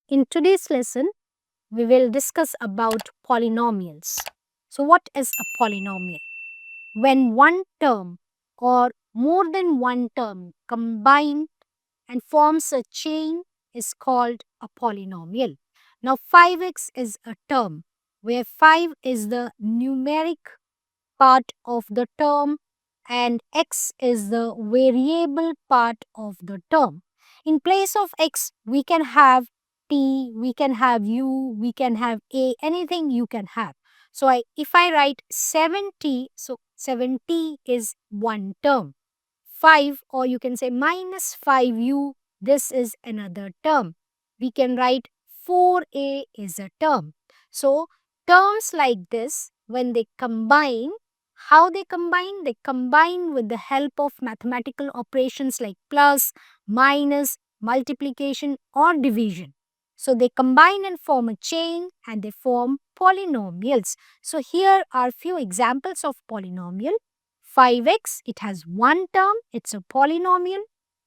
In today's lesson, we will discuss about polynomials. So what is a polynomial? When one term or more than one term combine and forms a chain is called a polynomial. Now 5x is a term where 5 is the numeric part of the term and x is the variable part of the term. In place of x, we can have t, we can have u, we can have a, anything you can have. So if I write 70, so 70 is one term. 5 or you can say minus 5u, this is another term. We can write 4a is a term. So terms like this, when they combine, how they combine? They combine with the help of mathematical operations like plus, minus, multiplication or division. So they combine and form a chain and they form polynomials. So here are few examples of polynomial. 5x, it has one term, it's a polynomial.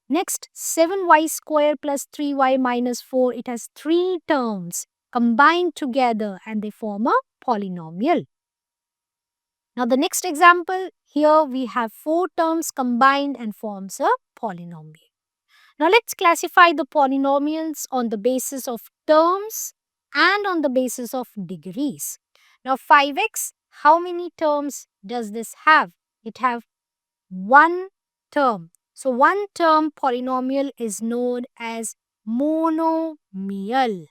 Next, 7y square plus 3y minus 4, it has three terms combined together and they form a polynomial. Now the next example, here we have four terms combined and forms a polynomial. Now let's classify the polynomials on the basis of terms and on the basis of degrees. Now 5x, how many terms does this have? It have one term. So one term polynomial is known as monomial.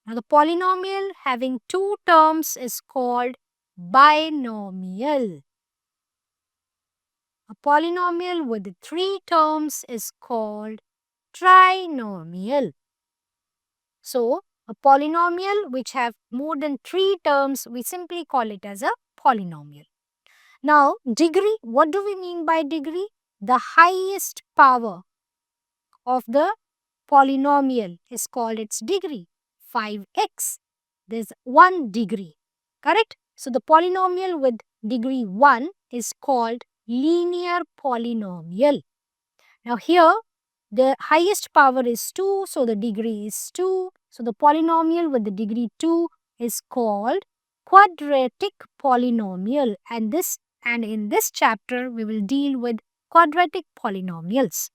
Now the polynomial having two terms is called binomial. A polynomial with three terms is called trinomial. So a polynomial which have more than three terms, we simply call it as a polynomial. Now degree, what do we mean by degree? The highest power of the polynomial is called its degree. 5x, there's one degree, correct? So the polynomial with degree 1 is called linear polynomial. Now here the highest power is 2, so the degree is 2. So the polynomial with the degree 2 is called quadratic polynomial, and in this chapter we will deal with quadratic polynomials.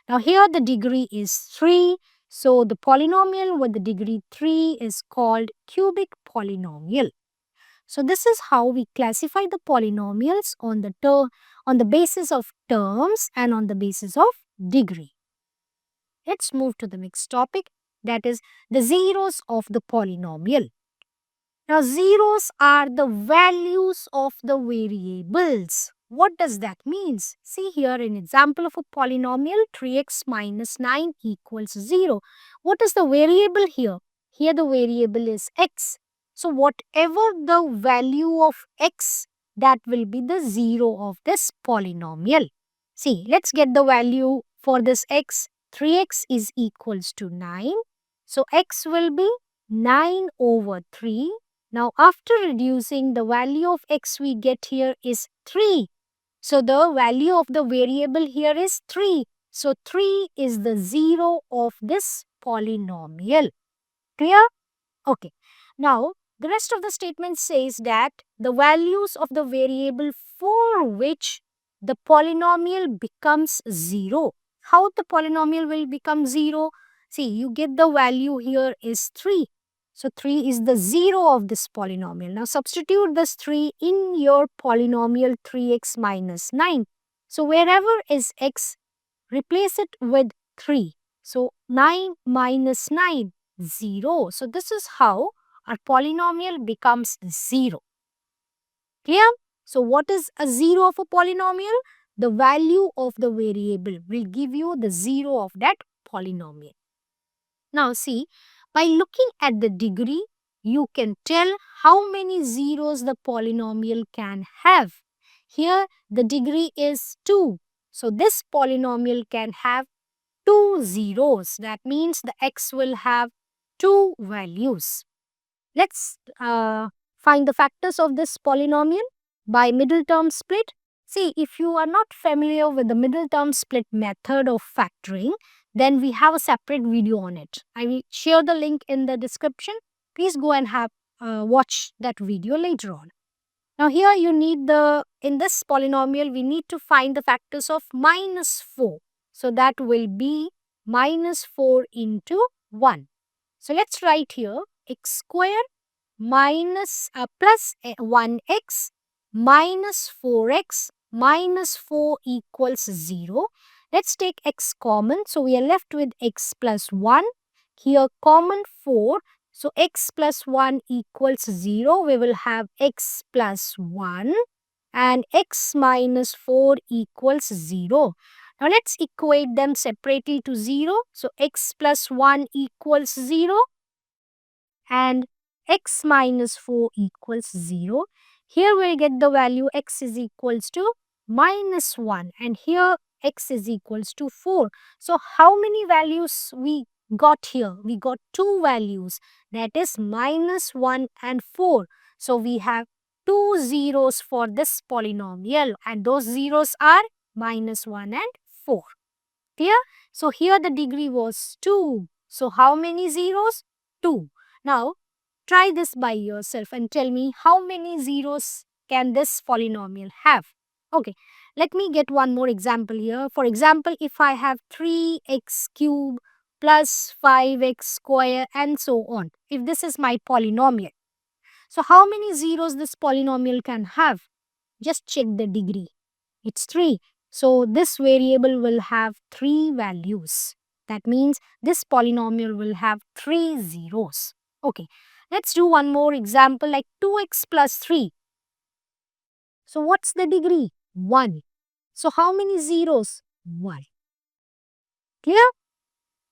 Now here the degree is 3, so the polynomial with the degree 3 is called cubic polynomial. So this is how we classify the polynomials on the basis of terms and on the basis of degree. Let's move to the next topic, that is the zeros of the polynomial. Now zeros are the values of the variables. What does that mean? See here an example of a polynomial 3x minus 9 equals 0. What is the variable here? Here the variable is x. So whatever the value of x, that will be the 0 of this polynomial. See, let's get the value for this x. 3x is equals to 9. So x will be 9 over 3. Now after reducing, the value of x we get here is 3. So the value of the variable here is 3. So 3 is the 0 of this polynomial. Clear? Okay. Now the rest of the statement says that the values of the variable for which the polynomial becomes 0. How the polynomial will become 0? See, you get the value here is 3. So 3 is the 0 of this polynomial. Now substitute this 3 in your polynomial 3x minus 9. So wherever is x, replace it with 3. So 9 minus 9, 0. So this is how our polynomial becomes 0. Clear? So what is a 0 of a polynomial? The value of the variable will give you the 0 of that polynomial. Now see, by looking at the degree, you can tell how many zeros the polynomial can have. Here the degree is 2. So this polynomial can have 2 zeros. That means the x will have 2 values. Let's find the factors of this polynomial by middle term split. See, if you are not familiar with the middle term split method of factoring, then we have a separate video on it. I will share the link in the description. Please go and have watch that video later on. Now here you need in this polynomial, we need to find the factors of minus 4. So that will be minus 4 into 1. So let's write here x square minus plus 1x minus 4x minus 4 equals 0. Let's take x common. So we are left with x plus 1. Here common 4. So x plus 1 equals 0. We will have x plus 1 and x minus 4 equals 0. Now let's equate them separately to 0. So x plus 1 equals 0 and x minus 4 equals 0. Here we get the value x is equals to minus 1 and here x is equals to 4. So how many values we got here? We got two values, that is minus 1 and 4. So we have two zeros for this polynomial and those zeros are minus 1 and 4. Clear? So here the degree was 2. So how many zeros? 2. Now try this by yourself and tell me how many zeros can this polynomial have. Okay, let me get one more example here. For example, if I have 3x cube plus 5x square and so on. If this is my polynomial. So how many zeros this polynomial can have? Just check the degree. It's 3. So this variable will have 3 values. That means this polynomial will have 3 zeros. Okay, let's do one more example like 2x plus 3. So what's the degree? 1. So how many zeros? 1. Clear?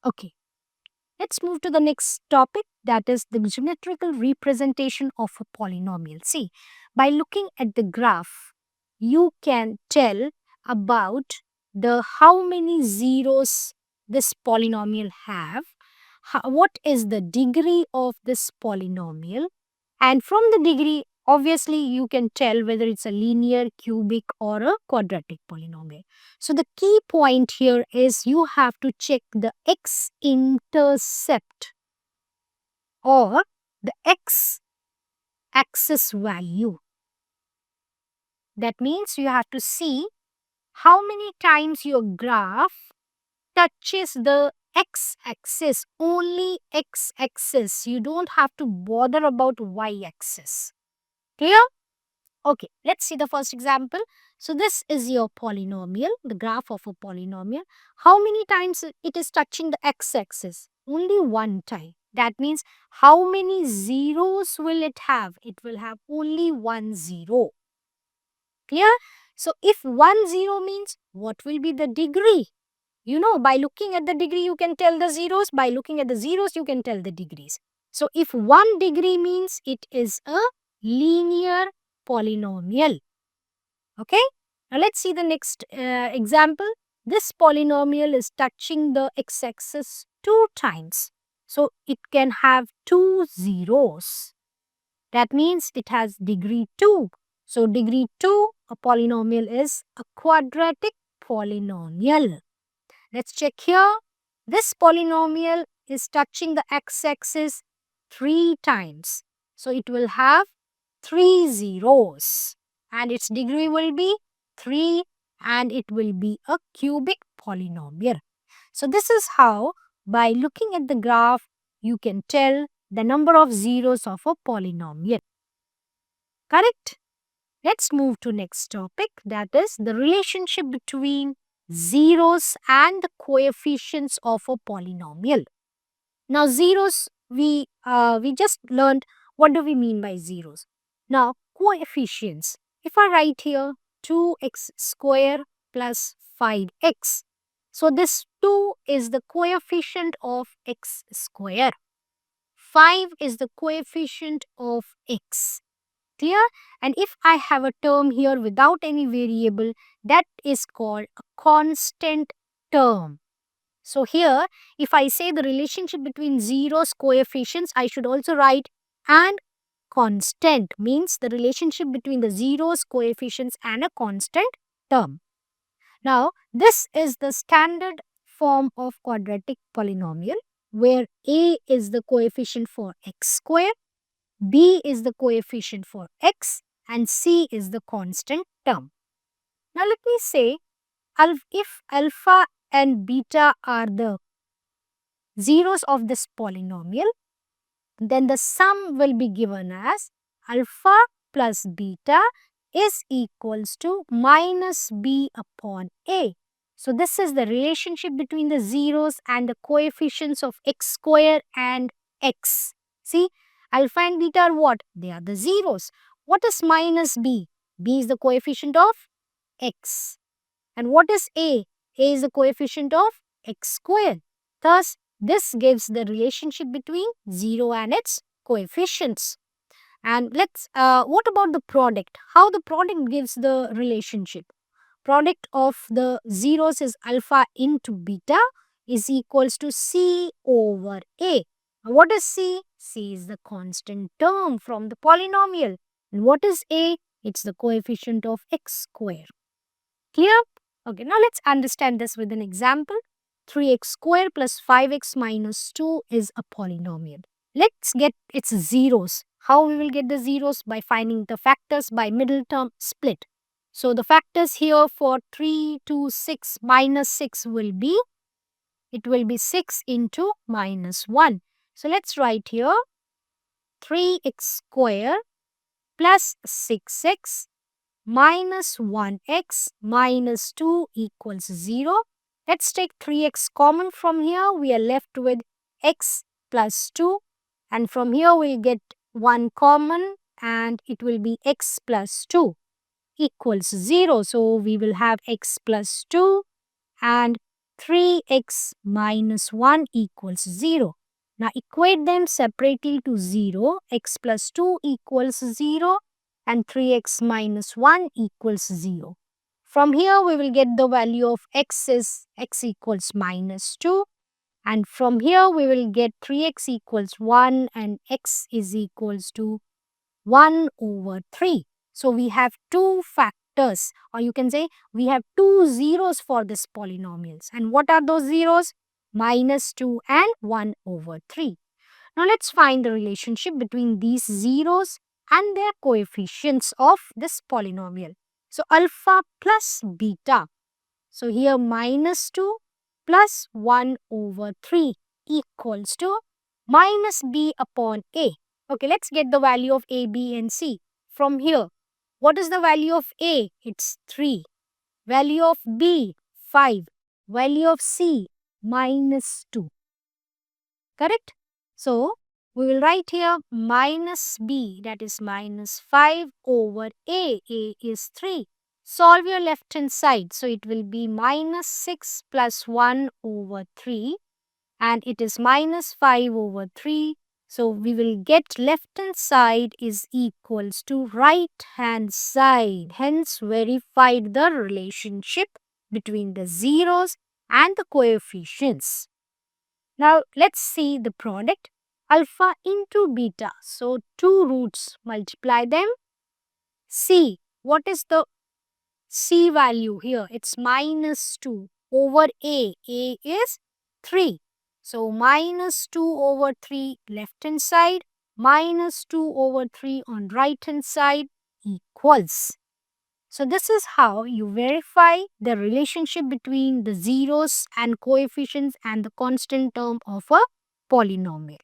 Okay. Let's move to the next topic, that is the geometrical representation of a polynomial. See, by looking at the graph, you can tell about how many zeros this polynomial have, what is the degree of this polynomial, and from the degree, obviously you can tell whether it's a linear, cubic or a quadratic polynomial. So the key point here is you have to check the x-intercept or the x-axis value. That means you have to see how many times your graph touches the x-axis, only x-axis. You don't have to bother about y-axis. Clear? Okay, let's see the first example. So this is your polynomial, the graph of a polynomial. How many times it is touching the x-axis? Only one time. That means how many zeros will it have? It will have only 1 0. Clear? So if 1 0 means what will be the degree? You know, by looking at the degree you can tell the zeros. By looking at the zeros you can tell the degrees. So if 1 degree means it is a linear polynomial. Okay. Now let's see the next example. This polynomial is touching the x-axis 2 times. So it can have 2 zeros. That means it has degree 2. So degree 2, a polynomial is a quadratic polynomial. Let's check here. This polynomial is touching the x-axis 3 times. So it will have 3 zeros and its degree will be 3 and it will be a cubic polynomial. So this is how, by looking at the graph, you can tell the number of zeros of a polynomial. Correct? Let's move to next topic, that is the relationship between zeros and the coefficients of a polynomial. Now zeros, we just learned what do we mean by zeros. Now coefficients, if I write here 2x square plus 5x. So this 2 is the coefficient of x square. 5 is the coefficient of x. Clear? And if I have a term here without any variable, that is called a constant term. So here, if I say the relationship between zeros coefficients, I should also write and constant, means the relationship between the zeros coefficients and a constant term. Now, this is the standard form of quadratic polynomial where a is the coefficient for x square, b is the coefficient for x, and c is the constant term. Now, let me say if alpha and beta are the zeros of this polynomial, then the sum will be given as alpha plus beta is equals to minus b upon a. So, this is the relationship between the zeros and the coefficients of x square and x. See, alpha and beta are what? They are the zeros. What is minus b? B is the coefficient of x. And what is a? A is the coefficient of x square. Thus, this gives the relationship between 0 and its coefficients. And what about the product? How the product gives the relationship? Product of the zeros is alpha into beta is equals to c over a. Now, what is c? C is the constant term from the polynomial. And what is a? It's the coefficient of x square. Clear? Okay, now let's understand this with an example. 3x square plus 5x minus 2 is a polynomial. Let's get its zeros. How we will get the zeros? By finding the factors by middle term split. So the factors here for 3, 2, 6 minus 6 will be, it will be 6 into minus 1. So let's write here 3x square plus 6x minus 1x minus 2 equals 0. Let's take 3x common from here. We are left with x plus 2. And from here we'll get 1 common and it will be x plus 2 equals 0. So we will have x plus 2 and 3x minus 1 equals 0. Now equate them separately to 0. X plus 2 equals 0 and 3x minus 1 equals 0. From here we will get the value of x is x equals minus 2. And from here we will get 3x equals 1 and x is equals to 1 over 3. So we have two factors, or you can say we have two zeros for this polynomials. And what are those zeros? Minus 2 and 1 over 3. Now let's find the relationship between these zeros and their coefficients of this polynomial. So alpha plus beta. So here minus 2 plus 1 over 3 equals to minus b upon a. Okay, let's get the value of a, b and c. From here, what is the value of a? It's 3. Value of b, 5. Value of c, minus 2. Correct? So, we will write here minus b, that is minus 5 over a. A is 3. Solve your left hand side. So, it will be minus 6 plus 1 over 3 and it is minus 5 over 3. So, we will get left hand side is equals to right hand side. Hence, verified the relationship between the zeros and the coefficients. Now, let's see the product alpha into beta. So, two roots, multiply them. C, what is the C value here? It's minus 2 over A. A is 3. So, minus 2 over 3 left hand side, minus 2 over 3 on right hand side equals. So, this is how you verify the relationship between the zeros and coefficients and the constant term of a polynomial.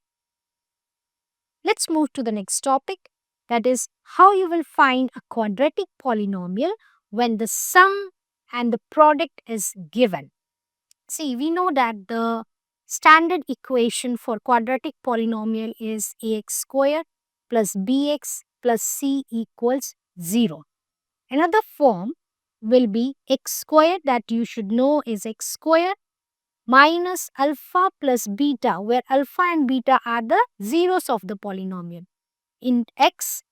Let's move to the next topic, that is how you will find a quadratic polynomial when the sum and the product is given. See, we know that the standard equation for quadratic polynomial is ax square plus bx plus c equals 0. Another form will be x square, that you should know is x square minus alpha plus beta, where alpha and beta are the zeros of the polynomial, in x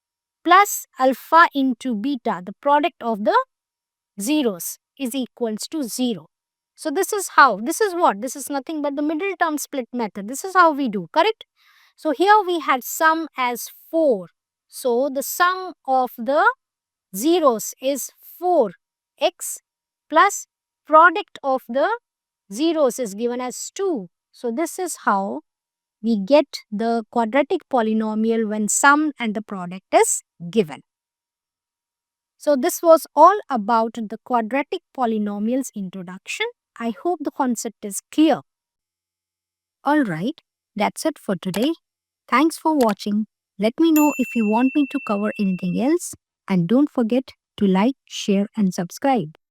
plus alpha into beta, the product of the zeros is equals to 0. So this is how, this is what? This is nothing but the middle term split method. This is how we do, correct? So here we had sum as 4. So the sum of the zeros is 4. x plus product of the zeros is given as 2. So this is how we get the quadratic polynomial when sum and the product is given. So this was all about the quadratic polynomials introduction. I hope the concept is clear. Alright, that's it for today. Thanks for watching. Let me know if you want me to cover anything else, and don't forget to like, share and subscribe.